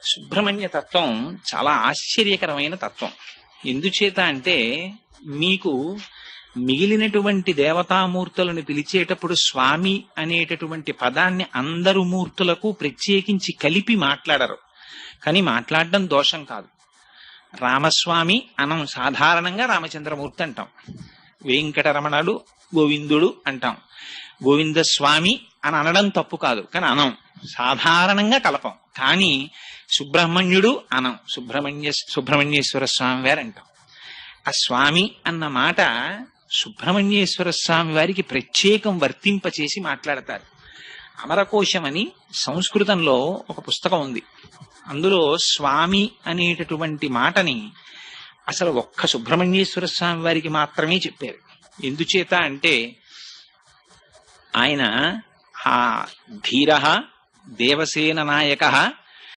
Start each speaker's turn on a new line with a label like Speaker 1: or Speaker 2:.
Speaker 1: సుబ్రహ్మణ్య తత్వం చాలా ఆశ్చర్యకరమైన తత్వం. ఎందుచేత అంటే మీకు మిగిలినటువంటి దేవతామూర్తులను పిలిచేటప్పుడు స్వామి అనేటటువంటి పదాన్ని అందరు మూర్తులకు ప్రత్యేకించి కలిపి మాట్లాడరు. కానీ మాట్లాడడం దోషం కాదు. రామస్వామి అనం, సాధారణంగా రామచంద్రమూర్తి అంటాం. వెంకటరమణుడు గోవిందుడు అంటాం. గోవిందస్వామి అని అనడం తప్పు కాదు, కానీ అనం, సాధారణంగా కలపం. కానీ సుబ్రహ్మణ్యుడు అనం, సుబ్రహ్మణ్యేశ్వర స్వామి వారు అంటాం. ఆ స్వామి అన్న మాట సుబ్రహ్మణ్యేశ్వర స్వామి వారికి ప్రత్యేకం వర్తింపచేసి మాట్లాడతారు. అమరకోశం అని సంస్కృతంలో ఒక పుస్తకం ఉంది. అందులో స్వామి అనేటటువంటి మాటని అసలు ఒక్క సుబ్రహ్మణ్యేశ్వర స్వామి వారికి మాత్రమే చెప్పారు. ఎందుచేత అంటే ఆయన ఆ ధీర దేవసేన నాయక